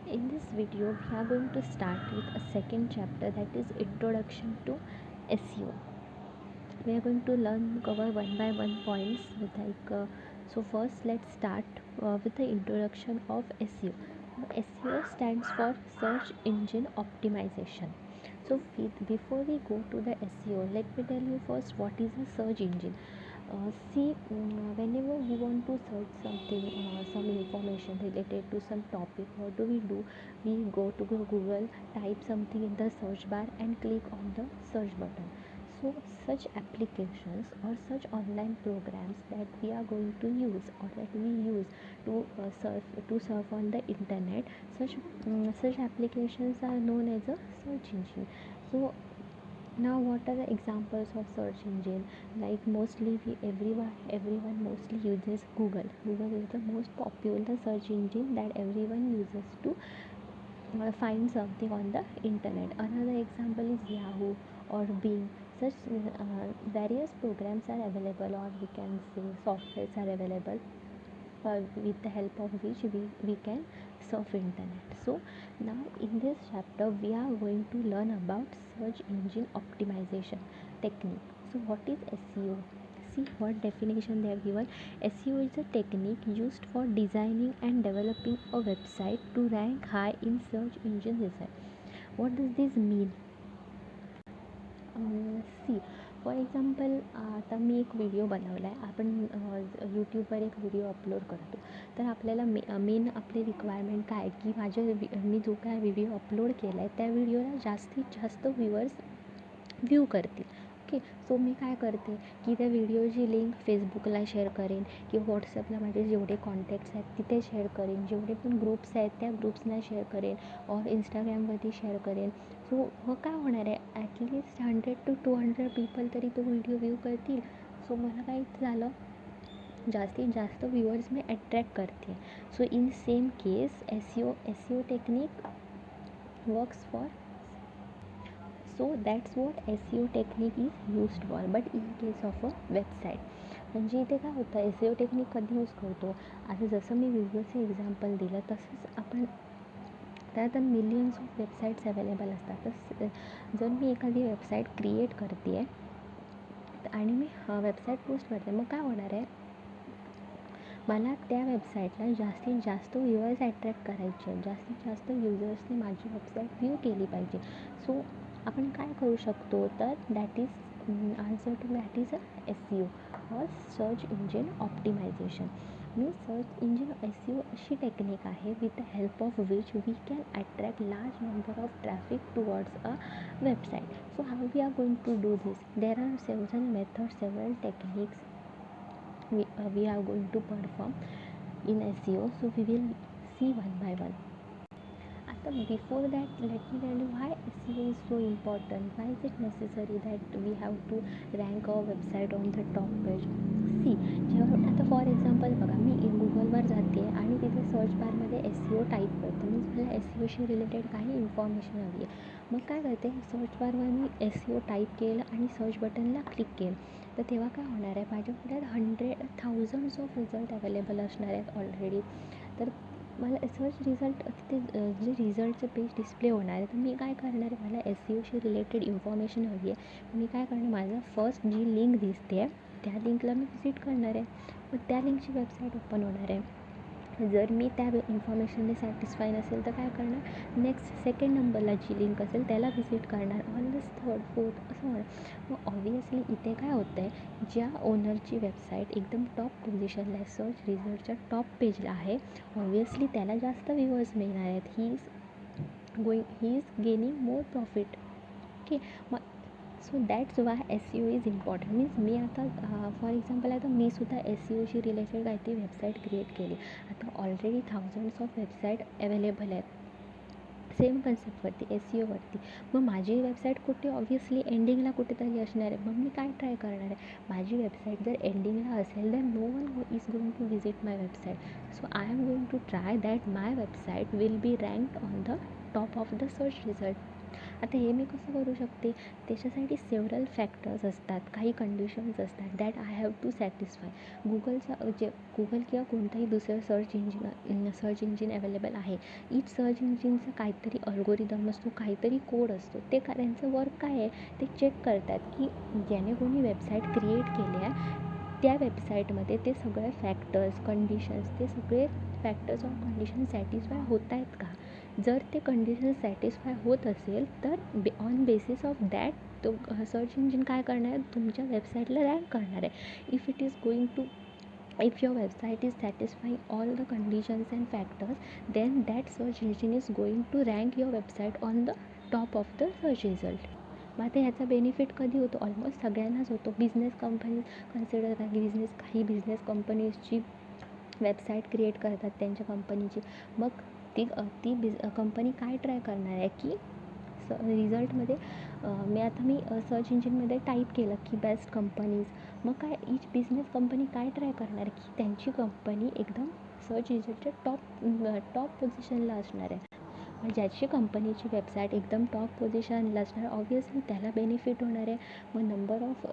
In this video, we are going to start with a second chapter, that is Introduction to SEO. We are going to cover one by one points so first let's start with the introduction of SEO. SEO stands for Search Engine Optimization. So before we go to the SEO, let me tell you first what is a search engine. Whenever we want to search something, some information related to some topic, what do? We go to Google, type something in the search bar and click on the search button. So such applications or such online programs that we are going to use or that we use to surf on the internet, such applications are known as a search engine. So now what are the examples of search engine? Like mostly everyone mostly uses Google is the most popular search engine that everyone uses to find something on the internet. Another example is Yahoo or Bing. Such various programs are available, or we can say softwares are available, with the help of which we can surf internet. So now in this chapter we are going to learn about search engine optimization technique. So what is SEO? See what definition they have given. SEO is a technique used for designing and developing a website to rank high in search engine results. What does this mean? See for example आता मी एक video बनवला आहे. आपण यूट्यूबवर एक video upload करतो, तर आपल्याला मेन आपली रिक्वायरमेंट काय की मी जो काय व्हिडिओ अपलोड केला आहे त्या व्हिडिओला जास्तीत जास्त व्ह्यूअर्स व्ह्यू करतील. ओके, सो मी काय करते की त्या व्हिडिओची लिंक फेसबुकला शेअर करेन किंवा व्हॉट्सअपला माझे जेवढे कॉन्टॅक्ट्स आहेत तिथे शेअर करेन, जेवढे पण ग्रुप्स आहेत त्या ग्रुप्सला शेअर करेन और इंस्टाग्रामवरती शेअर करेन. सो मग काय होणार आहे, ॲटलिस्ट 100 to 200 पीपल तरी तो व्हिडिओ व्ह्यू करतील. सो मला काय झालं, जास्तीत जास्त व्ह्युअर्स मी अट्रॅक्ट करते. So in same case SEO technique works for. So that's what SEO technique is used for, but in case of a website. म्हणजे इथे काय होतं, SEO टेक्निक कधी यूज करतो, आता जसं मी व्हिडिओचं एक्झाम्पल दिलं तसंच आपण त्यात मिलियन्स ऑफ वेबसाईट्स अवेलेबल असतात. तर जर मी एखादी वेबसाईट क्रिएट करते आहे आणि मी वेबसाईट पोस्ट करते, मग काय होणार आहे, मला त्या वेबसाईटला जास्तीत जास्त व्ह्युअर्स अट्रॅक्ट करायचे आहेत, जास्तीत जास्त युजर्सने माझी वेबसाईट व्ह्यू केली पाहिजे. सो आपण काय करू शकतो, तर that is answer to that is SEO और सर्च इंजिन ऑप्टिमायझेशन. मी सर्च इंजिन SEO अशी टेक्निक आहे with the help of which we can attract large number of traffic towards a website. So how we are going to do this? There are several methods, several techniques we are going to perform in SEO. So we will see one by one. आता before that, let me tell you why SEO is so important. Why is it necessary that we have to rank our website on the top page? सी जेव्हा आता for example बघा, मी गुगलवर जाते आणि तिथे search बारमध्ये SEO type करते, means मला SEOशी related काही इन्फॉर्मेशन हवी आहे. मग काय करते, सर्च बारवर मी SEO टाईप केलं आणि सर्च बटनला क्लिक केलं, तर तेव्हा काय होणार आहे, माझ्या पुढ्यात थाउजंड्स ऑफ रिझल्ट अवेलेबल असणार आहेत ऑलरेडी. तर मला सर्च रिझल्ट तिथे जे रिझल्टचं पेज डिस्प्ले होणार आहे, तर मी काय करणार आहे, मला SEOशी रिलेटेड इन्फॉर्मेशन हवी आहे. मी काय करणार, माझं फर्स्ट जी लिंक दिसते आहे त्या लिंकला मी व्हिजिट करणार आहे. मग त्या लिंकची वेबसाईट ओपन होणार आहे. जर मी त्या इन्फॉर्मेशनने सॅटिस्फाय नसेल तर काय करणार, नेक्स्ट सेकंड नंबरला जी लिंक असेल त्याला व्हिजिट करणार, ऑलवेज थर्ड फोर्थ असं होणार. मग ऑब्वियसली इथे काय होतं आहे, ज्या ओनरची वेबसाईट एकदम टॉप पोझिशनला आहे, सर्च रिझल्टच्या टॉप पेजला आहे, ऑब्वियसली त्याला जास्त व्ह्यूअर्स मिळणार आहेत. He is gaining more profit. Okay, मग so that's why SEO is important. Means मी आता फॉर एक्झाम्पल आता मी सुद्धा SEOशी रिलेटेड काहीतरी वेबसाईट क्रिएट केली. आता already thousands of website available आहेत सेम कन्सेप्टवरती, SEOवरती. मग माझी वेबसाईट कुठे, ऑब्व्हियसली एंडिंगला कुठेतरी असणार आहे. मग मी काय ट्राय करणार आहे, माझी वेबसाईट जर एंडिंगला असेल तर no one is going to visit my website. So I am going to try that my website will be ranked on the top of the search result. आता हे मी कसं करू शकते, त्याच्यासाठी सेव्हरल फॅक्टर्स असतात, काही कंडिशन्स असतात that I have to satisfy. Google किंवा कोणताही दुसरं सर्च इंजिन अवेलेबल आहे, इच सर्च इंजिनचं काहीतरी अल्गोरिदम असतो, काहीतरी कोड असतो. त्यांचं वर्क काय आहे, ते चेक करतात की ज्याने कोणी वेबसाईट क्रिएट केली आहे त्या वेबसाईटमध्ये ते सगळे फॅक्टर्स, कंडिशन्स, ते सगळे फॅक्टर्स ऑर कंडिशन सॅटिस्फाय होत आहेत का. जर ते कंडिशन सॅटिस्फाय होत असेल तर ऑन बेसिस ऑफ दॅट तो सर्च इंजिन काय करणार आहे, तुमच्या वेबसाईटला रँक करणार आहे. If your website is satisfying all the conditions and factors, then that search engine is going to rank your website on the top of the search result. मग आता ह्याचा बेनिफिट कधी होतो, ऑलमोस्ट सगळ्यांनाच होतो. बिझनेस कंपनी कन्सिडर करा की काही business कंपनीजची website create करतात त्यांच्या कंपनीची. मग ती कंपनी काय ट्राय करणार आहे की रिझल्टमध्ये मी सर्च इंजिनमध्ये टाईप केलं की बेस्ट कंपनीज. मग काय इच बिझनेस कंपनी काय ट्राय करणार की त्यांची कंपनी एकदम सर्च इंजिनच्या टॉप पोझिशनला असणार आहे. मग ज्याची कंपनीची वेबसाईट एकदम टॉप पोझिशनला असणार, ऑब्वियसली त्याला बेनिफिट होणार आहे. मग नंबर ऑफ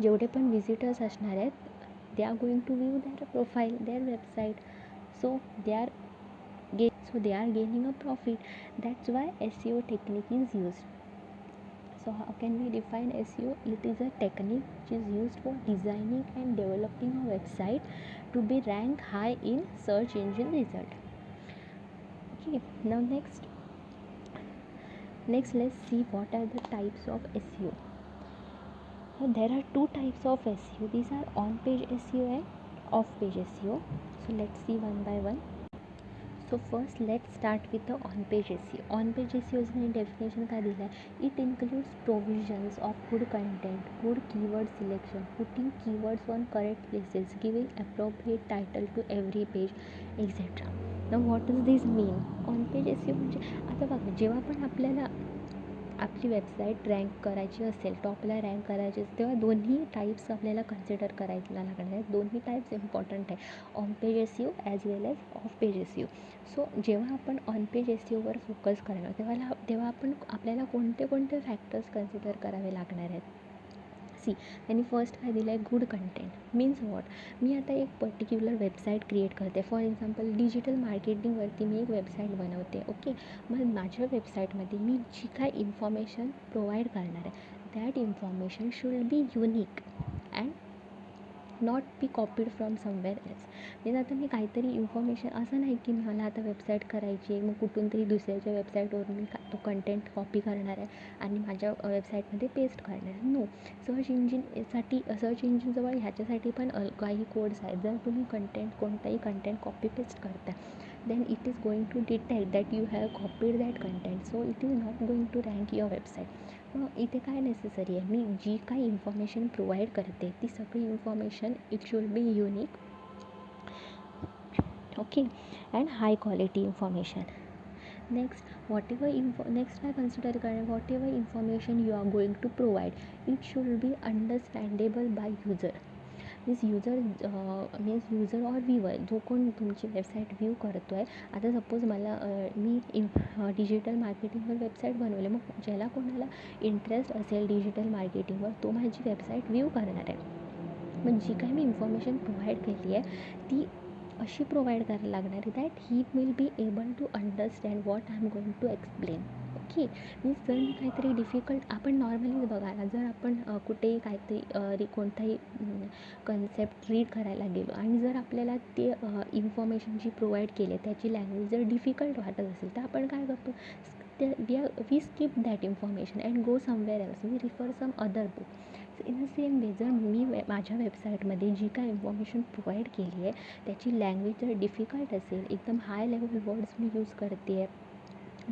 जेवढे पण विजिटर्स असणार आहेत, they are going to view their profile, their website, so they are gaining a profit. That's why SEO technique is used. So how can we define SEO? It is a technique which is used for designing and developing a website to be ranked high in search engine result. Okay, now next let's see what are the types of SEO. So there are two types of SEO. These are on-page SEO and off-page SEO. So let's see one by one. So first let's start with the on-page SEO. On-page SEO ने definition काय दिला आहे, it includes provisions of good content, good keyword selection, putting keywords on correct places, giving appropriate title to every page, etc. Now what does this mean? On-page SEO म्हणजे आता बघा, जेव्हा पण आपल्याला आपली वेबसाईट रँक करायची असेल, टॉपला रँक करायची असेल, तेव्हा दोन्ही टाईप्स आपल्याला कन्सिडर करायला लागणार आहेत. दोन्ही टाईप्स इम्पॉर्टंट आहे, on page SEO as well as of page SEO. सो जेव्हा आपण ऑन पेज SEOवर फोकस करणार तेव्हा आपल्याला कोणते फॅक्टर्स कन्सिडर करावे लागणार आहेत. त्यांनी फर्स्ट काय दिलं आहे, गुड कंटेंट. मीन्स वॉट, मी आता एक पर्टिक्युलर वेबसाईट क्रिएट करते. फॉर एक्झाम्पल डिजिटल मार्केटिंगवरती मी एक वेबसाईट बनवते. ओके, मग माझ्या वेबसाईटमध्ये मी जी काय इन्फॉर्मेशन प्रोव्हाइड करणार आहे, that information should be unique and not be copied from somewhere else. म्हणजे आता मी काहीतरी इन्फॉर्मेशन, असं नाही की मला आता वेबसाईट करायची आहे, मग कुठून तरी दुसऱ्याच्या वेबसाईटवरून मी तो कंटेंट कॉपी करणार आहे आणि माझ्या वेबसाईटमध्ये पेस्ट करणार आहे. नो, सर्च इंजिनजवळ ह्याच्यासाठी पण काही कोड्स आहेत. जर तुम्ही कोणताही कंटेंट कॉपी पेस्ट करता, then it is going to detect that you have copied that content, so it is not going to rank your website. मग इथे काय नेसेसरी आहे, मी जी काही इन्फॉर्मेशन प्रोव्हाइड करते ती सगळी information it should be unique, okay, and high quality information. Next काय consider करें, whatever information you are going to provide, it should be understandable by user. User or viewer, जो कोण तुमची website view करतो आहे. आता suppose मी digital मार्केटिंगवर वेबसाईट बनवले, मग ज्याला कोणाला इंटरेस्ट असेल डिजिटल मार्केटिंगवर, तो माझी वेबसाईट व्ह्यू करणार आहे. मग जी काही मी इन्फॉर्मेशन प्रोव्हाइड केली आहे ती अशी प्रोव्हाइड करायला लागणार आहे that he will be able to understand what I am going to explain. Okay, means जर मी काहीतरी डिफिकल्ट, आपण नॉर्मली बघायला जर आपण कुठेही काहीतरी कोणताही कन्सेप्ट रीड करायला गेलो आणि जर आपल्याला ते इन्फॉर्मेशन जी प्रोव्हाइड केली आहे त्याची लँग्वेज जर डिफिकल्ट वाटत असेल तर आपण काय करतो, we skip that information and go somewhere else, we refer some other book. In the same way, जर मी माझ्या वेबसाईटमध्ये जी काय इन्फॉर्मेशन प्रोव्हाइड केली आहे त्याची लँग्वेज जर डिफिकल्ट असेल, एकदम हाय लेवल वर्ड्स मी यूज करते आहे,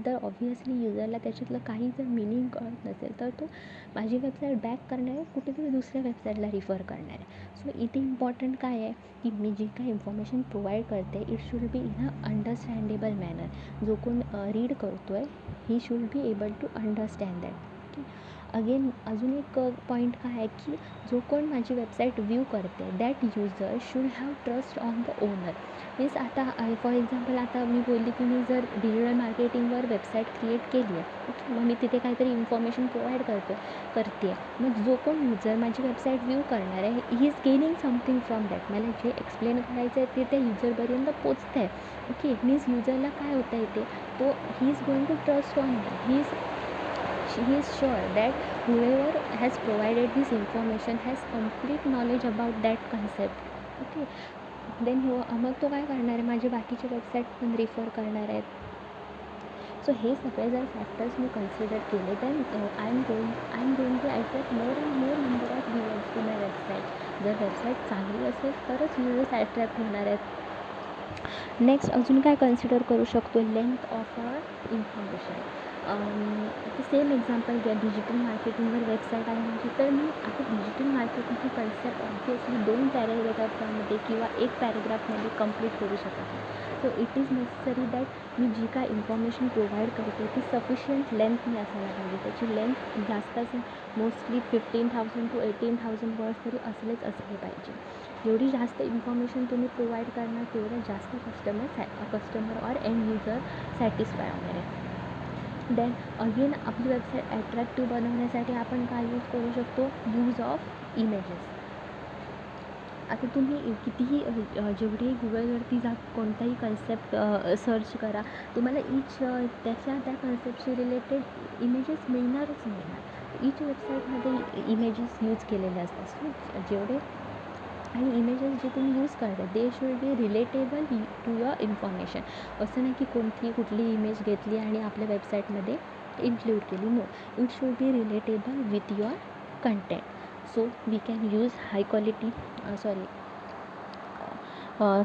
तर ऑब्व्हियसली युजरला त्याच्यातलं काही जर मिनिंग कळत नसेल तर तो माझी वेबसाईट बॅक करणार आहे, कुठेतरी दुसऱ्या वेबसाईटला रिफर करणार आहे. सो इथे इम्पॉर्टंट काय आहे की मी जी काही इन्फॉर्मेशन प्रोव्हाइड करते it should be in a understandable manner. जो कोण रीड करतो आहे he should be able to understand that. Okay. Again अजून एक पॉईंट काय आहे की जो कोण माझी वेबसाईट व्ह्यू करते that user should have trust on the owner. Means आता फॉर एक्झाम्पल आता मी बोलली की मी जर डिजिटल मार्केटिंगवर वेबसाईट क्रिएट केली आहे, ओके, मग मी तिथे काहीतरी इन्फॉर्मेशन प्रोव्हाइड करते मग जो कोण युजर माझी वेबसाईट व्ह्यू करणार आहे he is gaining something from that. मला जे एक्सप्लेन करायचं आहे ते त्या युजरपर्यंत पोचतं आहे. ओके, मीन्स युजरला काय होतं आहे ते तो he is going to trust on that. he is sure that whoever has provided this information has complete knowledge about that concept. Okay, then मग तो काय करणार आहे माझे बाकीचे वेबसाईट पण रिफर करणार आहेत. सो हे सगळे जर फॅक्टर्स मी कन्सिडर केले then I am going to attract more and more number of viewers to my website. जर वेबसाईट चांगली असेल तरच व्ह्युअर्स अट्रॅक्ट होणार आहेत. नेक्स्ट अजून काय कन्सिडर करू शकतो, लेंथ ऑफ अ इन्फॉर्मेशन. आता सेम एक्झाम्पल घ्या, डिजिटल मार्केटिंगवर वेबसाईट आहे माझी, तर मी आता डिजिटल मार्केटिंग ही कन्सेप्ट ऑब्वियसली 2 पॅरेग्राफामध्ये किंवा 1 पॅरेग्राफमध्ये कंप्लीट करू शकत नाही. So it is necessary that मी जी काय इन्फॉर्मेशन प्रोव्हाइड करते ती सफिशियंट लेंथनी असायला पाहिजे. त्याची लेंथ जास्त असेल, मोस्टली 15,000 to 18,000 वर्ड्स तरी असले पाहिजे. जेवढी जास्त इन्फॉर्मेशन तुम्ही प्रोव्हाइड करणार तेवढं जास्त कस्टमर और एंड युजर सॅटिस्फाय होणार आहे. देन अगेन आपली वेबसाईट ॲट्रॅक्टिव्ह बनवण्यासाठी आपण काय यूज करू शकतो, यूज ऑफ इमेजेस. आता तुम्ही कितीही जेवढेही गुगलवरती जा, कोणताही कन्सेप्ट सर्च करा, तुम्हाला त्या कन्सेप्टशी रिलेटेड इमेजेस मिळणारच मिळणार. ईच वेबसाईटमध्ये इमेजेस यूज केलेले असतात. सो जेवढे आणि इमेजेस जे तुम्ही यूज करता they should be relatable to your information. असं नाही की कुठली इमेज घेतली आणि आपल्या वेबसाईटमध्ये इन्क्लूड केली. No, it should be relatable with your content. So we can use high quality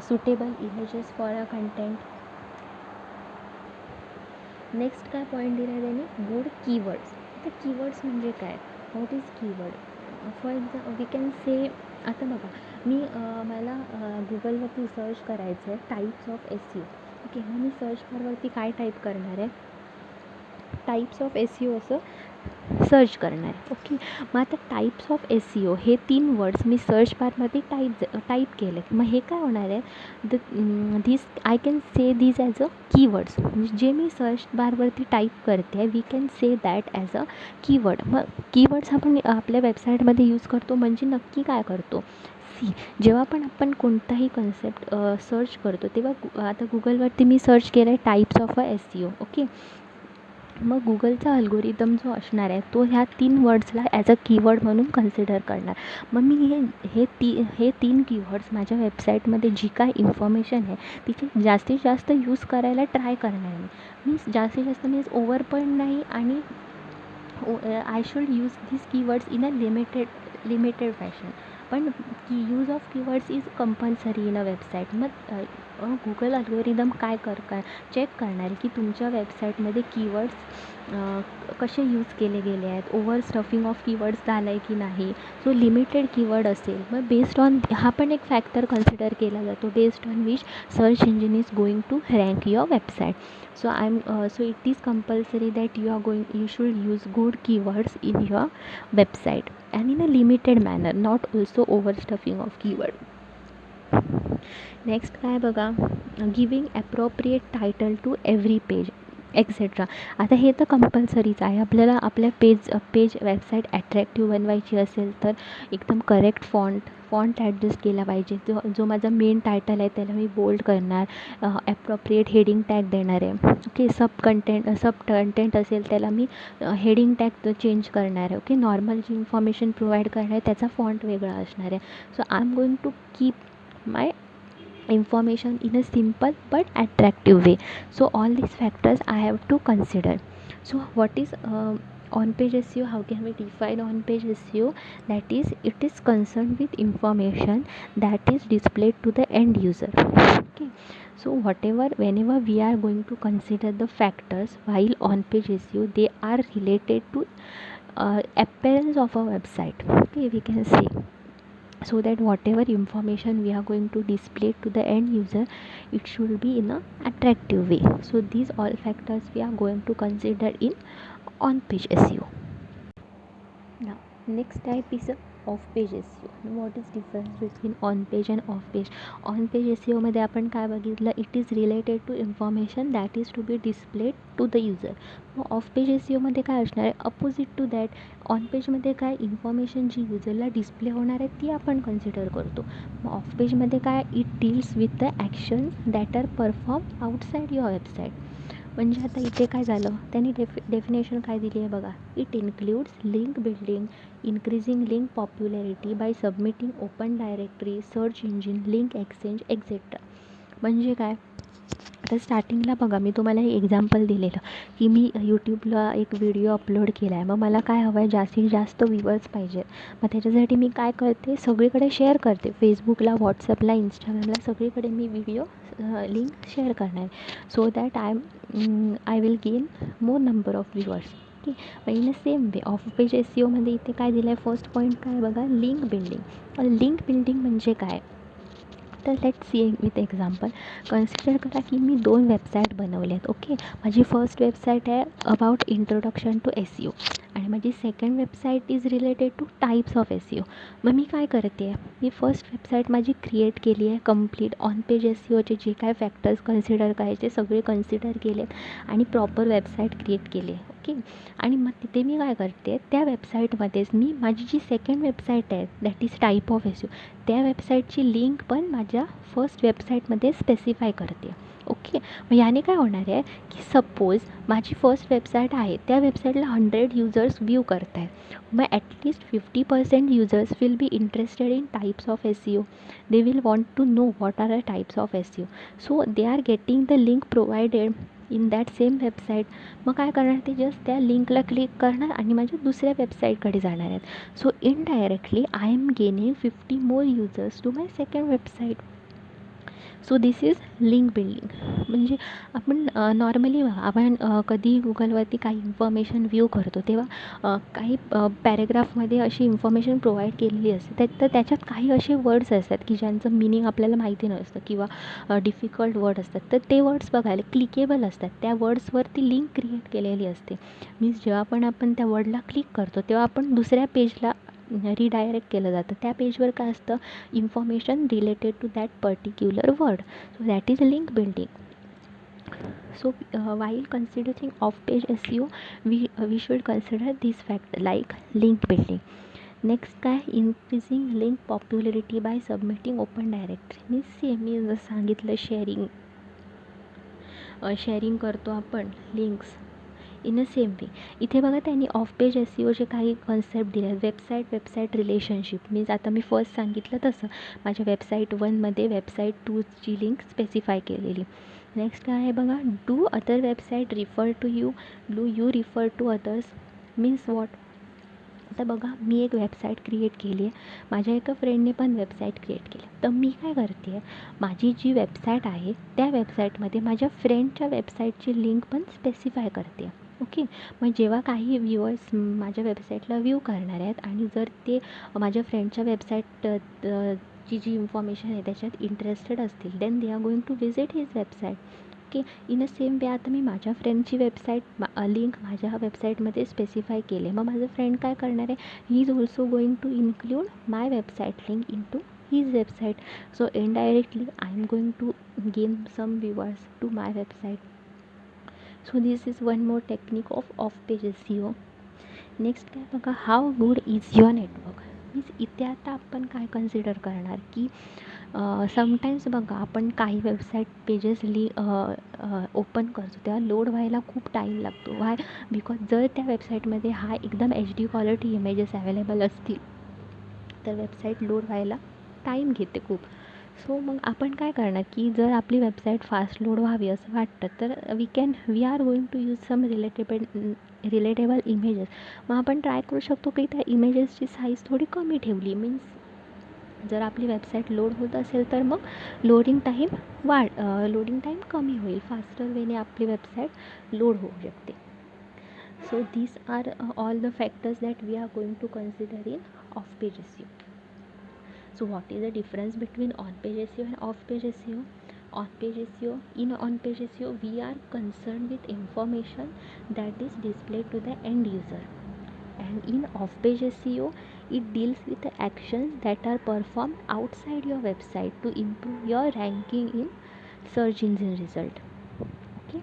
suitable images for a content. Next काय पॉईंट दिला आहे त्यांनी, गुड कीवर्ड्स. आता कीवर्ड्स म्हणजे काय, what is keyword. For example we can say, आता बघा मला गुगलवरती सर्च करायचं आहे टाईप्स ऑफ SEO. ओके, मग मी सर्च बारवरती काय टाईप करणार आहे, टाईप्स ऑफ SEO असं सर्च करणार आहे. ओके, मग आता टाईप्स ऑफ SEO हे 3 वर्ड्स मी सर्च बारमध्ये टाईप केले. मग हे काय होणार आहे, this I can say धीज as a keywords. म्हणजे जे मी सर्च बारवरती टाईप करते आहे we can say that as a keyword. मग कीवर्ड्स आपण आपल्या वेबसाईटमध्ये यूज करतो म्हणजे नक्की काय करतो, जेव्हा पण आपण कोणताही कन्सेप्ट सर्च करतो तेव्हा आता गुगलवरती मी सर्च केलं आहे टाईप्स ऑफ SEO. ओके, मग गुगलचा अल्गोरिदम जो असणार आहे तो ह्या 3 वर्ड्सला ॲज अ कीवर्ड म्हणून कन्सिडर करणार. मग मी हे 3 कीवर्ड्स माझ्या वेबसाईटमध्ये जी काय इन्फॉर्मेशन आहे तिची जास्तीत जास्त यूज करायला ट्राय करणार. मीन्स जास्तीत जास्त मीन्स ओव्हर पण नाही आणि I should use this keywords in a limited fashion. पण use of keywords is compulsory in a website. मग गुगल अल्गोरिदम काय चेक करणार आहे की तुमच्या वेबसाईटमध्ये कीवर्ड्स कसे यूज केले गेले आहेत, ओव्हर स्टफिंग ऑफ कीवर्ड्स झालं आहे की नाही. सो लिमिटेड कीवर्ड असेल मग बेस्ड ऑन हा पण एक फॅक्टर कन्सिडर केला जातो, based on which search engine is going to rank your website. So it is compulsory that you should use good keywords in your website and in a limited manner, not also overstuffing of keyword. Next काय बघा, giving appropriate title to every page etcetera. आता हे तर कंपल्सरीच आहे. आपल्याला आपल्या page website attractive बनवायची असेल तर एकदम करेक्ट फॉन्ट ॲडजस्ट केला पाहिजे. जो माझा मेन टायटल आहे त्याला मी बोल्ड करणार, ॲप्रोप्रिएट हेडिंग टॅग देणार आहे. ओके, सब कंटेंट असेल त्याला मी हेडिंग टॅग चेंज करणार आहे. ओके, नॉर्मल जी इन्फॉर्मेशन प्रोव्हाइड करणार आहे त्याचा फॉन्ट वेगळा असणार आहे. So I am going to keep my information in a simple but attractive way. So all these factors I have to consider. So what is on-page SEO? How can we define on-page SEO? That is, it is concerned with information that is displayed to the end user. Okay, so whenever we are going to consider the factors while on-page SEO, they are related to appearance of a website. Okay, we can say, so that whatever information we are going to display to the end user, it should be in a attractive way. So these all factors we are going to consider in on page SEO. Now, next type is off-page SEO. Now, what is difference between on-page and off-page? On-page SEO मध्ये आपण काय बघितलं, it is related to information that is to be displayed to the user. मग off page SEO मध्ये काय असणार आहे, opposite to that. ऑन-पेजमध्ये काय इन्फॉर्मेशन जी युजरला डिस्प्ले होणार आहे ती आपण कन्सिडर करतो. मग ऑफ-पेजमध्ये काय, it deals with the actions that are perform outside your website. म्हणजे आता इथे काय झालं, त्यांनी डेफिनेशन काय दिली आहे बघा. It includes link building, increasing link popularity by submitting open directory, search engine, link exchange etcetera. म्हणजे काय, आता स्टार्टिंगला बघा मी तुम्हाला एक एक्झाम्पल दिलेलं की मी यूट्यूबला एक व्हिडिओ अपलोड केला आहे. मग मला काय हवं आहे, जास्तीत जास्त व्ह्यूवर्स पाहिजेत. मग त्याच्यासाठी मी काय करते, सगळीकडे शेअर करते. फेसबुकला, व्हॉट्सअपला, इंस्टाग्रामला सगळीकडे मी व्हिडिओ लिंक शेअर करणार, so that I will gain more number of viewers. Okay. Mug in a same way of page SEO मध्ये इथे काय दिलं आहे, फर्स्ट पॉईंट काय बघा, लिंक बिल्डिंग. लिंक बिल्डिंग म्हणजे काय, तर let's see with example. Consider करा की मी 2 वेबसाईट बनवल्या आहेत. ओके. माझी फर्स्ट वेबसाईट आहे अबाउट इंट्रोडक्शन टू SEO आणि माझी second website is related two types of SEO. मग मी काय करते, मी फर्स्ट वेबसाईट माझी क्रिएट केली आहे कंप्लीट. ऑन पेज SEOचे जे काय फॅक्टर्स कन्सिडर करायचे सगळे कन्सिडर केले आणि प्रॉपर वेबसाईट क्रिएट केली आहे. ओके. आणि मग तिथे मी काय करते, त्या वेबसाईटमध्येच मी माझी जी सेकंड वेबसाईट आहे that is type of SEO, त्या वेबसाईटची लिंक पण माझ्या फर्स्ट वेबसाईटमध्ये स्पेसिफाय करते. ओके. मग याने काय होणार आहे की सपोज माझी फर्स्ट वेबसाईट आहे, त्या वेबसाईटला 100 युजर्स व्ह्यू करत आहेत. मग at least 50% users will be interested in types of SEO. They will want to know what are the types of SEO. So they are getting the link provided in that same website. मग काय करणार, ते just त्या लिंकला click करणार आणि माझ्या दुसऱ्या वेबसाईटकडे जाणार आहेत. So indirectly I am gaining 50 more users to my second website. So this is link building. म्हणजे आपण नॉर्मली आपण कधी गुगलवरती काही इन्फॉर्मेशन व्ह्यू करतो तेव्हा काही पॅरेग्राफमध्ये अशी इन्फॉर्मेशन प्रोव्हाइड केलेली असते, तर त्याच्यात काही असे वर्ड्स असतात की ज्यांचं मिनिंग आपल्याला माहिती नसतं किंवा डिफिकल्ट वर्ड असतात. तर ते वर्ड्स बघायला क्लिकेबल असतात, त्या वर्ड्सवरती लिंक क्रिएट केलेली असते. मीन्स जेव्हा पण आपण त्या वर्डला क्लिक करतो तेव्हा आपण दुसऱ्या पेजला रिडायरेक्ट केलं जातं. त्या पेजवर काय असतं, information related to that particular word. So that is link building. So while considering off-page SEO, we should consider these factors like link building. Next काय, increasing link popularity by submitting open directory. मी जसं सांगितलं sharing करतो आपण links. In a same वे इथे बघा त्यांनी of page SEOचे काही कन्सेप्ट दिले आहेत. Website relationship. मीन्स आता मी फर्स्ट सांगितलं तसं माझ्या वेबसाईट 1मध्ये वेबसाईट 2ची लिंक स्पेसिफाय केलेली. नेक्स्ट काय आहे बघा, do other website refer to you, do you refer to others. Means what, आता बघा मी एक वेबसाईट क्रिएट केली आहे, माझ्या एका फ्रेंडने पण वेबसाईट क्रिएट केली. तर मी काय करते आहे, माझी जी वेबसाईट आहे त्या वेबसाईटमध्ये माझ्या फ्रेंडच्या वेबसाईटची लिंक पण स्पेसिफाय करते. ओके. मग जेव्हा काही व्ह्युअर्स माझ्या वेबसाईटला व्ह्यू करणार आहेत आणि जर ते माझ्या फ्रेंडच्या वेबसाईट जी इन्फॉर्मेशन आहे त्याच्यात इंटरेस्टेड असतील, then they are going to visit his website. Okay. In a same way आता मी माझ्या फ्रेंडची वेबसाईट लिंक माझ्या वेबसाईटमध्ये स्पेसिफाय केले. मग माझं फ्रेंड काय करणार आहे, he is also going to include my website link in to his website. So indirectly I am going to gain some viewers to my website. So this is one more technique of off page SEO. Next काय बघा, हाऊ good is your network. Means इथे आता आपण काय consider करणार की sometimes बघा आपण काही वेबसाईट पेजेस ओपन करतो तेव्हा लोड व्हायला खूप टाईम लागतो. वाय, बिकॉज जर त्या वेबसाईटमध्ये एकदम HD क्वालिटी इमेजेस अवेलेबल असतील तर वेबसाईट लोड व्हायला टाईम घेते खूप. सो मग आपण काय करणार की जर आपली वेबसाईट फास्ट लोड व्हावी असं वाटतं तर we are going to use some relatable images. मग आपण ट्राय करू शकतो की त्या इमेजेसची साईज थोडी कमी ठेवली. मीन्स जर आपली वेबसाईट लोड होत असेल तर मग लोडिंग टाईम कमी होईल, फास्टर वेने आपली वेबसाईट लोड होऊ शकते. So these are all the factors that we are going to consider in off page SEO. So what is the difference between on-page SEO and off-page SEO? In on-page SEO, we are concerned with information that is displayed to the end user. And in off-page SEO, it deals with the actions that are performed outside your website to improve your ranking in search engine result. Okay.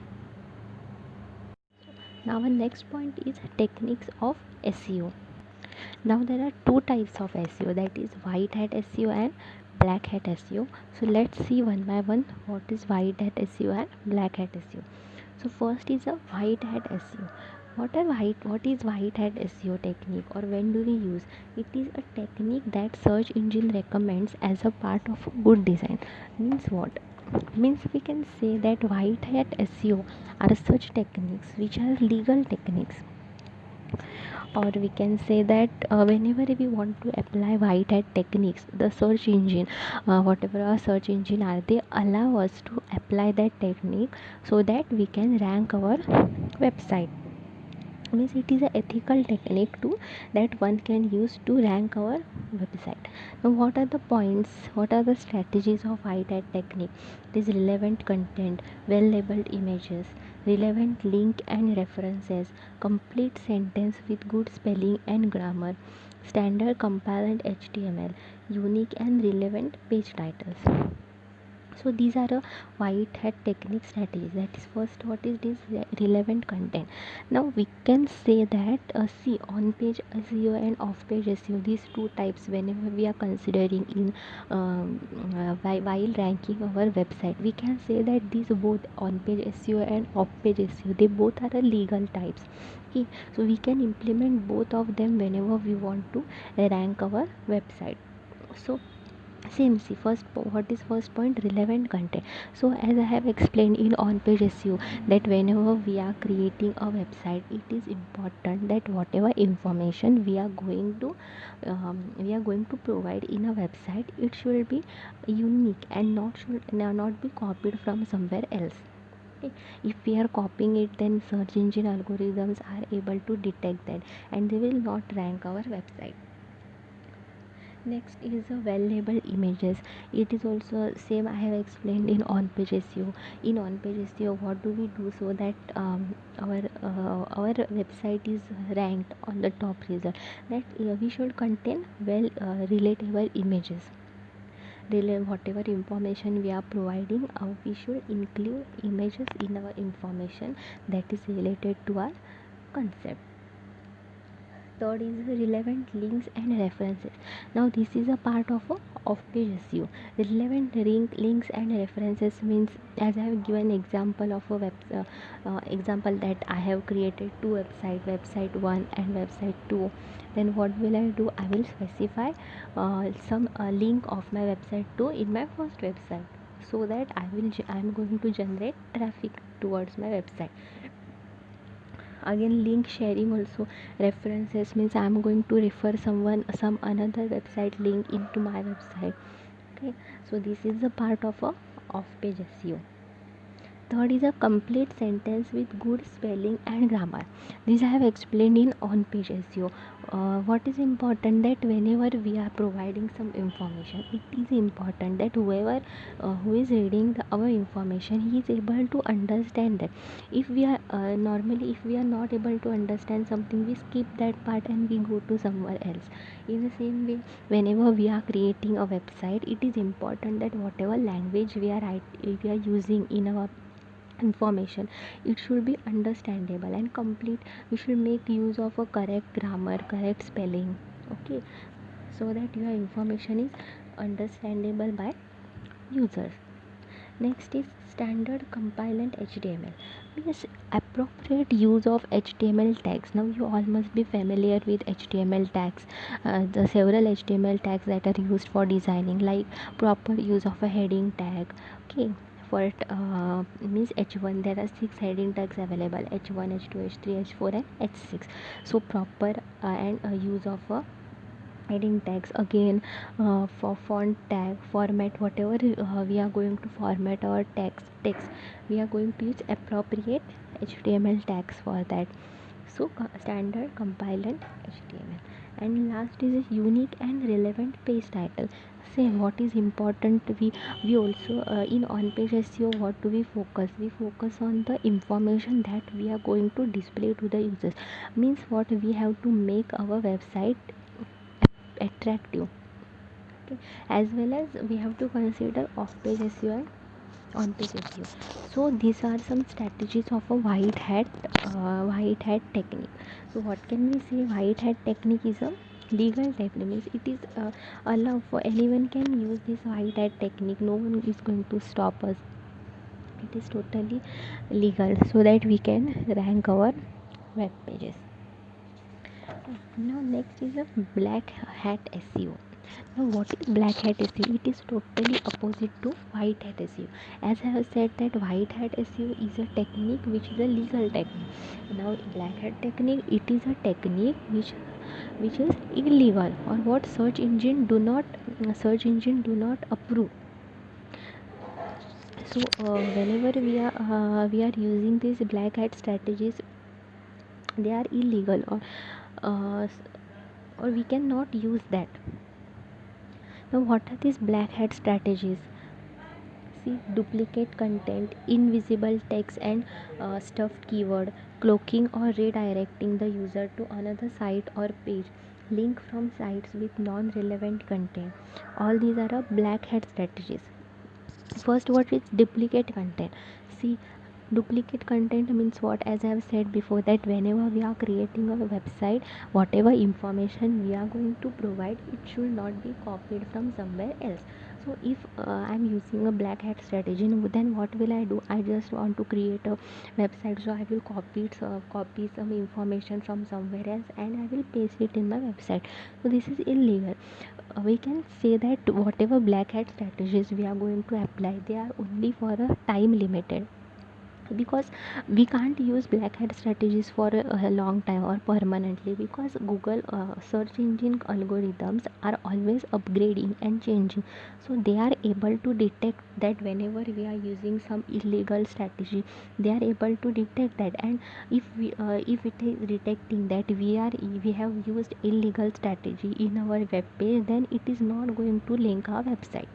Now our next point is techniques of SEO. Now there are two types of SEO, that is white hat SEO and black hat SEO. So let's see one by one what is white hat SEO and black hat SEO. So first is a white hat SEO. What is white hat SEO technique, or when do we use? It is a technique that search engine recommends as a part of a good design. Means what? Means we can say that white hat SEO are such techniques which are legal techniques, or we can say that whenever we want to apply white hat techniques, the search engine, whatever our search engine are, they allow us to apply that technique so that we can rank our website. Means it is a ethical technique too that one can use to rank our website. Now what are the points, what are the strategies of white hat technique? It is relevant content, well labeled images, relevant link and references, complete sentence with good spelling and grammar, standard compliant HTML, unique and relevant page titles. So these are a white hat technique strategies. That is first, what is this relevant content. Now we can say that see, on page SEO and off page SEO, these two types whenever we are considering in while ranking our website, we can say that these both on page SEO and off page SEO, they both are a legal types. Okay, so we can implement both of them whenever we want to rank our website. So same, see, what is first point? Relevant content. So as I have explained in on page SEO, that whenever we are creating a website, it is important that whatever information we are going to provide in a website, it should be unique and not be copied from somewhere else. Okay. If we are copying it, then search engine algorithms are able to detect that and they will not rank our website. Next is a well labeled images. It is also same, I have explained in on page SEO. In on page SEO, what do we do so that our website is ranked on the top result? That we should contain well relatable images. Whatever information we are providing, we should include images in our information that is related to our concept. Third is relevant links and references. Now this is a part of a off-page SEO. Relevant links and references means, as I have given example of a example that I have created two website 1 and website 2. Then what will I do? I will specify some link of my website 2 in my first website, so that I am going to generate traffic towards my website. Again, link sharing also. References means I am going to refer some another website link into my website. Okay, so this is a part of a off page SEO. Third is a complete sentence with good spelling and grammar. This I have explained in on page SEO. What is important, that whenever we are providing some information, it is important that whoever who is reading our information, he is able to understand that. If we are normally, if we are not able to understand something, we skip that part and we go to somewhere else. In the same way, whenever we are creating a website, it is important that whatever language we are using in our information, it should be understandable and complete. We should make use of a correct grammar, correct spelling. Okay, so that your information is understandable by users. Next is standard compliant HTML. Means appropriate use of HTML tags. Now you all must be familiar with HTML tags. The several HTML tags that are used for designing, like proper use of a heading tag. Okay, for it means H1, there are 6 heading tags available: H1, H2, H3, H4 and H6. So proper and use of a heading tags. Again, for font tag format, whatever we are going to format our text, we are going to use appropriate HTML tags for that. So standard compliant HTML. And last is a unique and relevant page title. Say what is important. We also in on page SEO, what do we focus? We focus on the information that we are going to display to the users. Means what, we have to make our website attractive. Okay. As well as we have to consider off page SEO and on page SEO. So these are some strategies of a white hat technique. So what can we say? White hat technique is a legal technique. Means it is allowed for anyone can use this white hat technique. No one is going to stop us. It is totally legal, so that we can rank our web pages. Now next is a black hat SEO. Now what is black hat SEO? It is totally opposite to white hat SEO. As I have said that white hat SEO is a technique which is a legal technique. Now black hat technique, it is a technique which is illegal, or what search engine do not approve. So whenever we are using these black hat strategies, they are illegal, uh, or we cannot use that. Now what are these black hat strategies? See, duplicate content, invisible text and stuffed keyword, cloaking or redirecting the user to another site or page, link from sites with non-relevant content. All these are a black hat strategies. First, what is duplicate content? See, duplicate content means what? As I have said before, that whenever we are creating a website, whatever information we are going to provide, it should not be copied from somewhere else. So if I'm using a black hat strategy, then what will I do? I just want to create a website, so I will copy some information from somewhere else and I will paste it in my website. So this is illegal. We can say that whatever black hat strategies we are going to apply, they are only for a time limited, because we can't use black hat strategies for a long time or permanently, because Google search engine algorithms are always upgrading and changing. So they are able to detect that whenever we are using some illegal strategy, they are able to detect that. And if it is detecting that we have used illegal strategy in our web page, then it is not going to link our website.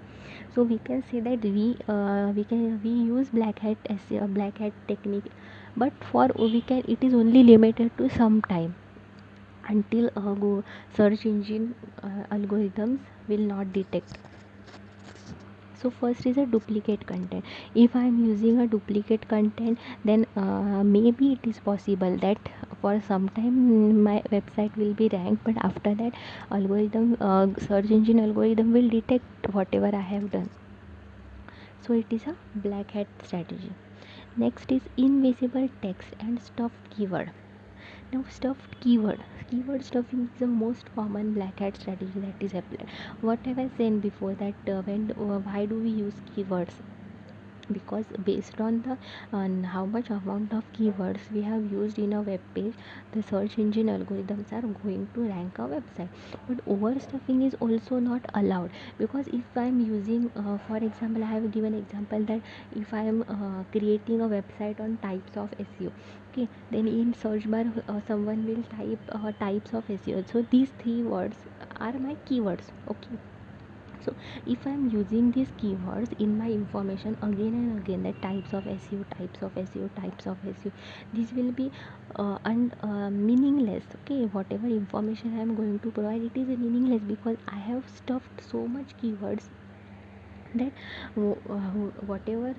So we can say that we use black hat as a black hat technique, but for we can, it is only limited to some time, until search engine algorithms will not detect. So first is a duplicate content. If I am using a duplicate content, then maybe it is possible that for some time my website will be ranked, but after that search engine algorithm will detect whatever I have done. So it is a black hat strategy. Next is invisible text and stuffed keyword. Now stuffed keyword stuffing is the most common black hat strategy that is applied. What have I said before, that why do we use keywords? Because based on the on how much amount of keywords we have used in a web page, the search engine algorithms are going to rank a website. But overstuffing is also not allowed, because if I am using for example, I have given example that if I am creating a website on types of SEO, okay, then in search bar someone will type types of SEO, so these three words are my keywords. Okay, so if I'm using these keywords in my information again and again, that types of SEO, types of SEO, types of SEO, this will be meaningless. Okay, whatever information I am going to provide, it is meaningless, because I have stuffed so much keywords that whatever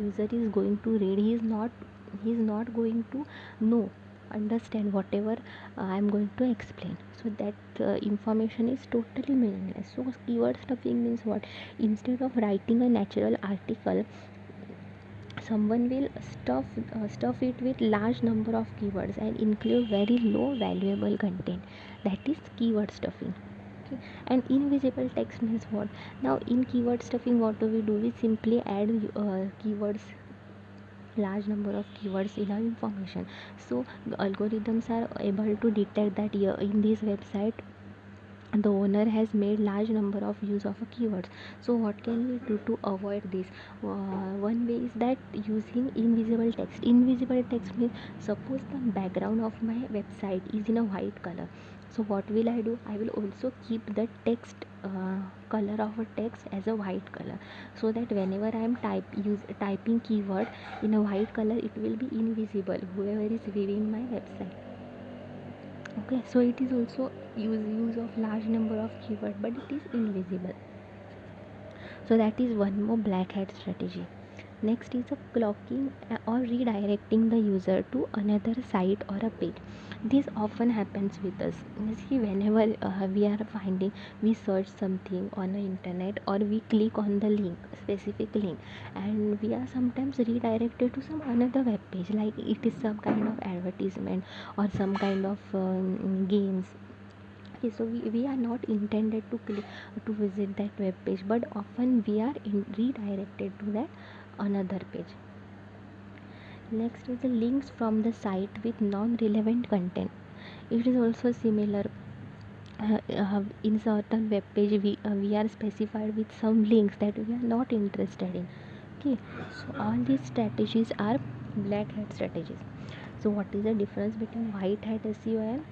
user is going to read, he is not going to know, understand whatever I am going to explain. So that information is totally meaningless. So keyword stuffing means what? Instead of writing a natural article, someone will stuff it with large number of keywords and include very low valuable content. That is keyword stuffing. Okay. And invisible text means what? Now in keyword stuffing, what do? We simply add keywords, large number of keywords in our information. So the algorithms are able to detect that in this website the owner has made large number of use of keywords. So what can we do to avoid this? One way is that using invisible text. Invisible text means, suppose the background of my website is in a white color, So what will I do? I will also keep the text color of a text as a white color, so that whenever I am typing keyword in a white color, it will be invisible whoever is viewing my website. Okay, so it is also use of large number of keyword, but it is invisible. So that is one more black hat strategy. Next is a clocking or redirecting the user to another site or a page. This often happens with us. You see, whenever we are finding, we search something on the internet, or we click on the link, specific link, and we are sometimes redirected to some another web page, like it is some kind of advertisement or some kind of games. Okay, so we are not intended to to visit that web page, but often we are redirected to that another page. Next is the links from the site with non-relevant content. It is also similar. In certain web page, we are specified with some links that we are not interested in. Okay, so all these strategies are black hat strategies. So what is the difference between white hat SEO and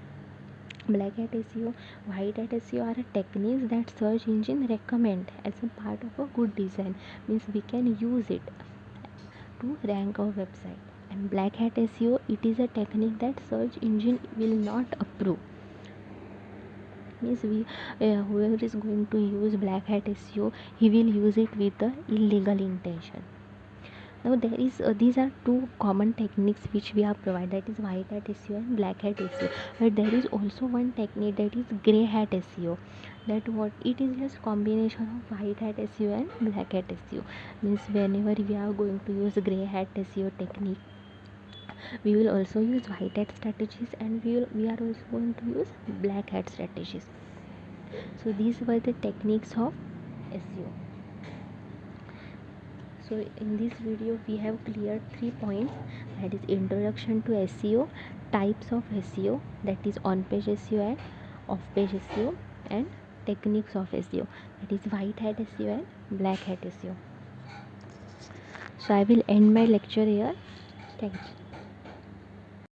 black hat SEO? White hat SEO are techniques that search engine recommend as a part of a good design. Means we can use it to rank our website. And black hat SEO, it is a technique that search engine will not approve. Means whoever is going to use black hat SEO, he will use it with the illegal intention. Now there is these are two common techniques which we are provided, that is white hat SEO and black hat SEO. But there is also one technique, that is grey hat SEO. That what it is, just combination of white hat SEO and black hat SEO. Means whenever we are going to use grey hat SEO technique, we will also use white hat strategies, and we are also going to use black hat strategies. So these were the techniques of SEO. So in this video we have cleared 3 points, that is introduction to SEO, types of SEO, that is on page SEO and off page SEO, and techniques of SEO, that is white hat SEO and black hat SEO. So I will end my lecture here. Thank you.